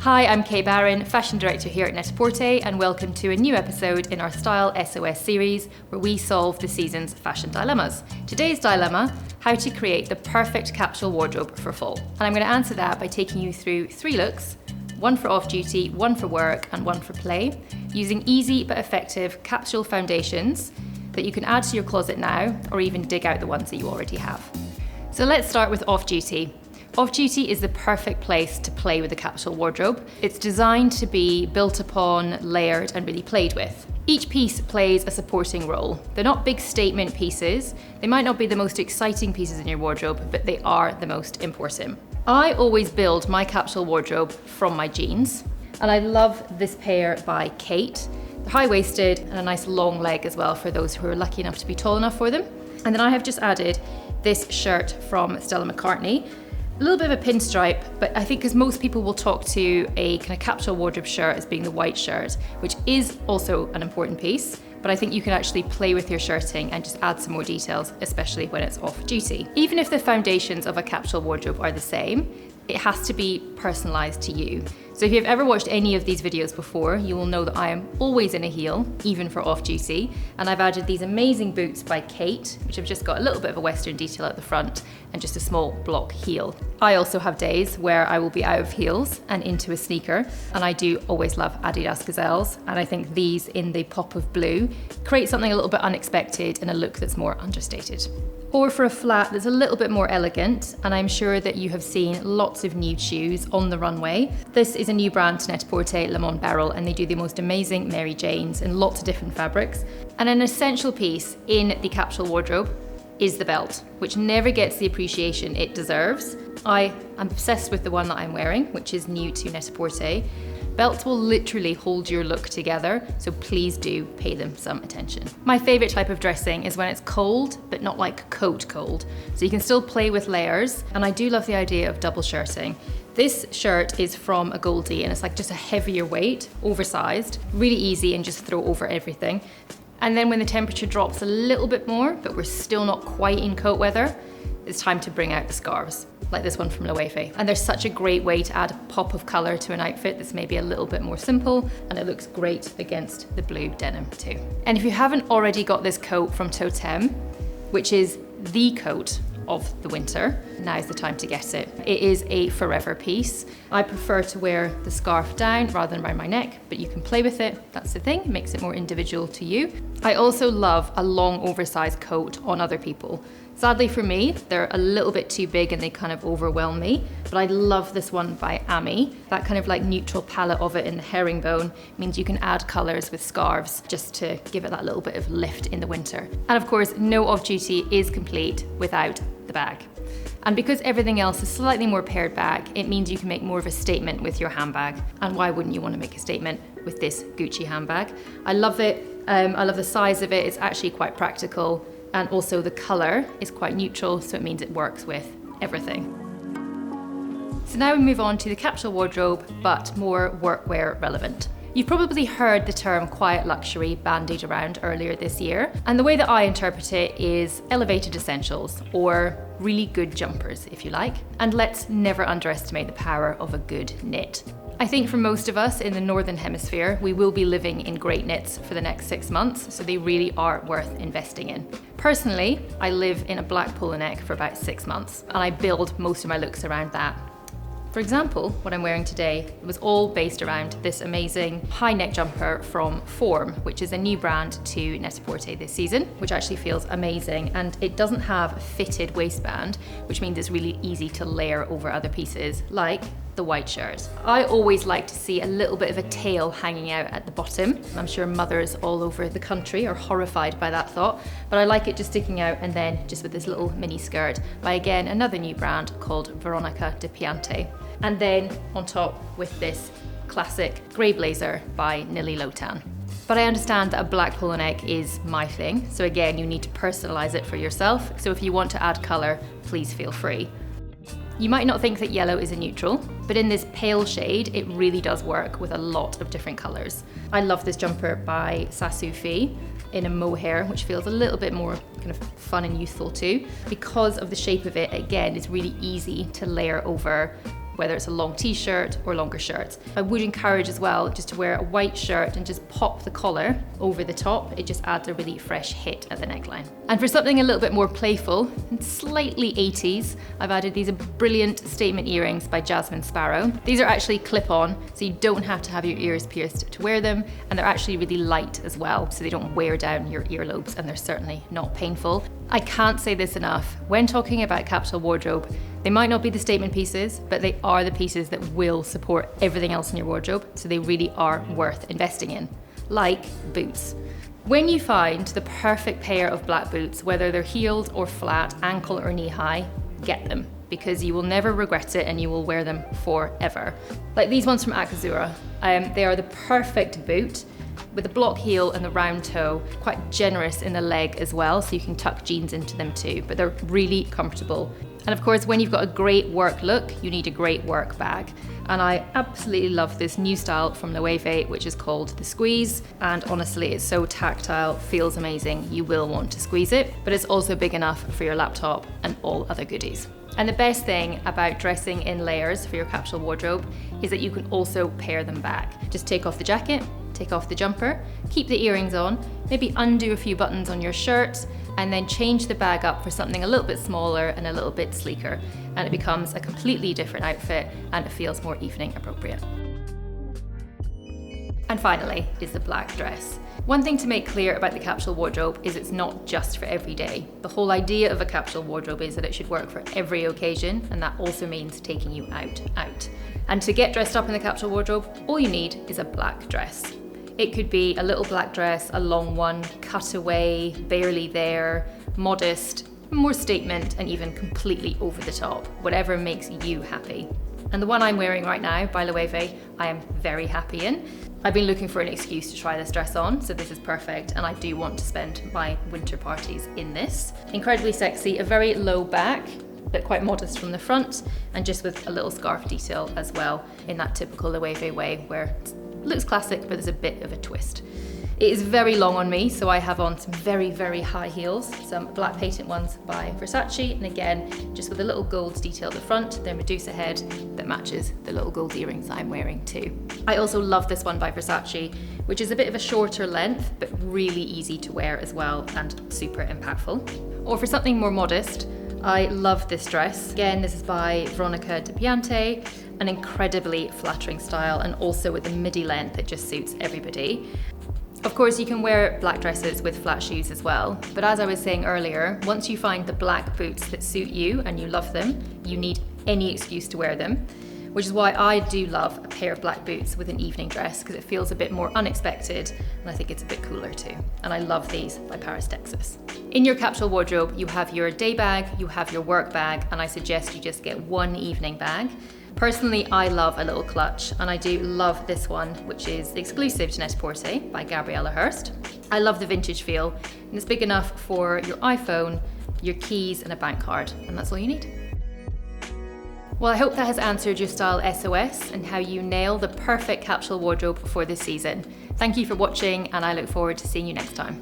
Hi, I'm Kay Barron, Fashion Director here at Net-a-Porter, and welcome to a new episode in our Style SOS series where we solve the season's fashion dilemmas. Today's dilemma, how to create the perfect capsule wardrobe for fall. And I'm going to answer that by taking you through 3 looks, one for off-duty, one for work, and one for play, using easy but effective capsule foundations that you can add to your closet now, or even dig out the ones that you already have. So let's start with off-duty. Off-duty is the perfect place to play with the capsule wardrobe. It's designed to be built upon, layered, and really played with. Each piece plays a supporting role. They're not big statement pieces. They might not be the most exciting pieces in your wardrobe, but they are the most important. I always build my capsule wardrobe from my jeans, and I love this pair by Kate. They're high-waisted and a nice long leg as well for those who are lucky enough to be tall enough for them. And then I have just added this shirt from Stella McCartney. A little bit of a pinstripe, but I think because most people will talk to a kind of capsule wardrobe shirt as being the white shirt, which is also an important piece, but I think you can actually play with your shirting and just add some more details, especially when it's off duty. Even if the foundations of a capsule wardrobe are the same, it has to be personalized to you. So if you've ever watched any of these videos before, you will know that I am always in a heel, even for off-duty. And I've added these amazing boots by Kate, which have just got a little bit of a Western detail at the front and just a small block heel. I also have days where I will be out of heels and into a sneaker, and I do always love Adidas Gazelles, and I think these in the pop of blue create something a little bit unexpected and a look that's more understated. Or for a flat that's a little bit more elegant, and I'm sure that you have seen lots of nude shoes on the runway. This is a new brand to Net-a-Porter, Lemon Barrel, and they do the most amazing Mary Janes in lots of different fabrics. And an essential piece in the capsule wardrobe is the belt, which never gets the appreciation it deserves. I am obsessed with the one that I'm wearing, which is new to Net-a-Porter. Belts will literally hold your look together, so please do pay them some attention. My favorite type of dressing is when it's cold, but not like coat cold. So you can still play with layers, and I do love the idea of double shirting. This shirt is from a Goldie, and it's like just a heavier weight, oversized, really easy and just throw over everything. And then when the temperature drops a little bit more, but we're still not quite in coat weather, it's time to bring out the scarves, like this one from Loewe. And they're such a great way to add a pop of color to an outfit that's maybe a little bit more simple, and it looks great against the blue denim too. And if you haven't already got this coat from Totem, which is the coat of the winter, now's the time to get it. It is a forever piece. I prefer to wear the scarf down rather than around my neck, but you can play with it. That's the thing, it makes it more individual to you. I also love a long oversized coat on other people. Sadly for me, they're a little bit too big and they kind of overwhelm me, but I love this one by Ami. That kind of like neutral palette of it in the herringbone means you can add colors with scarves just to give it that little bit of lift in the winter. And of course, no off-duty is complete without the bag. And because everything else is slightly more pared back, it means you can make more of a statement with your handbag. And why wouldn't you want to make a statement with this Gucci handbag? I love it. I love the size of it. It's actually quite practical. And also the color is quite neutral, so it means it works with everything. So now we move on to the capsule wardrobe, but more workwear relevant. You've probably heard the term quiet luxury bandied around earlier this year, and the way that I interpret it is elevated essentials, or really good jumpers, if you like. And let's never underestimate the power of a good knit. I think for most of us in the Northern Hemisphere, we will be living in great knits for the next 6 months, so they really are worth investing in. Personally, I live in a black polo neck for about 6 months, and I build most of my looks around that. For example, what I'm wearing today was all based around this amazing high neck jumper from Form, which is a new brand to Net-a-Porter this season, which actually feels amazing. And it doesn't have a fitted waistband, which means it's really easy to layer over other pieces, like the white shirt. I always like to see a little bit of a tail hanging out at the bottom. I'm sure mothers all over the country are horrified by that thought, but I like it just sticking out and then just with this little mini skirt by, again, another new brand called Veronica Di Piante. And then on top with this classic grey blazer by Nili Lotan. But I understand that a black polo neck is my thing, so again, you need to personalize it for yourself. So if you want to add color, please feel free. You might not think that yellow is a neutral, but in this pale shade, it really does work with a lot of different colors. I love this jumper by Sasu Phi in a mohair, which feels a little bit more kind of fun and youthful too. Because of the shape of it, again, it's really easy to layer over whether it's a long t-shirt or longer shirts. I would encourage as well just to wear a white shirt and just pop the collar over the top. It just adds a really fresh hit at the neckline. And for something a little bit more playful and slightly 80s, I've added these brilliant statement earrings by Jasmine Sparrow. These are actually clip-on, so you don't have to have your ears pierced to wear them, and they're actually really light as well, so they don't wear down your earlobes, and they're certainly not painful. I can't say this enough. When talking about capsule wardrobe, they might not be the statement pieces, but they are the pieces that will support everything else in your wardrobe, so they really are worth investing in. Like boots. When you find the perfect pair of black boots, whether they're heeled or flat, ankle or knee high, get them, because you will never regret it and you will wear them forever. Like these ones from Akazura. They are the perfect boot with the block heel and the round toe, quite generous in the leg as well, so you can tuck jeans into them too, but they're really comfortable. And of course, when you've got a great work look, you need a great work bag. And I absolutely love this new style from Loewe, which is called the Squeeze. And honestly, it's so tactile, feels amazing. You will want to squeeze it, but it's also big enough for your laptop and all other goodies. And the best thing about dressing in layers for your capsule wardrobe is that you can also pair them back. Just take off the jacket, take off the jumper, keep the earrings on, maybe undo a few buttons on your shirt, and then change the bag up for something a little bit smaller and a little bit sleeker. And it becomes a completely different outfit and it feels more evening appropriate. And finally is the black dress. One thing to make clear about the capsule wardrobe is it's not just for every day. The whole idea of a capsule wardrobe is that it should work for every occasion, and that also means taking you out. And to get dressed up in the capsule wardrobe, all you need is a black dress. It could be a little black dress, a long one, cutaway, barely there, modest, more statement, and even completely over the top, whatever makes you happy. And the one I'm wearing right now by Loewe, I am very happy in. I've been looking for an excuse to try this dress on, so this is perfect, and I do want to spend my winter parties in this. Incredibly sexy, a very low back, but quite modest from the front, and just with a little scarf detail as well, in that typical Loewe way, where it looks classic, but there's a bit of a twist. It is very long on me, so I have on some very, very high heels, some black patent ones by Versace, and again, just with a little gold detail at the front, their Medusa head that matches the little gold earrings I'm wearing too. I also love this one by Versace, which is a bit of a shorter length, but really easy to wear as well, and super impactful. Or for something more modest, I love this dress. Again, this is by Veronica Di Piante, an incredibly flattering style, and also with the midi length, it just suits everybody. Of course, you can wear black dresses with flat shoes as well, but as I was saying earlier, once you find the black boots that suit you and you love them, you need any excuse to wear them, which is why I do love a pair of black boots with an evening dress, because it feels a bit more unexpected, and I think it's a bit cooler too. And I love these by Paris, Texas. In your capsule wardrobe, you have your day bag, you have your work bag, and I suggest you just get one evening bag. Personally, I love a little clutch, and I do love this one, which is exclusive to Net-a-Porter by Gabriella Hurst. I love the vintage feel, and it's big enough for your iPhone, your keys, and a bank card, and that's all you need. Well, I hope that has answered your Style SOS and how you nail the perfect capsule wardrobe for this season. Thank you for watching, and I look forward to seeing you next time.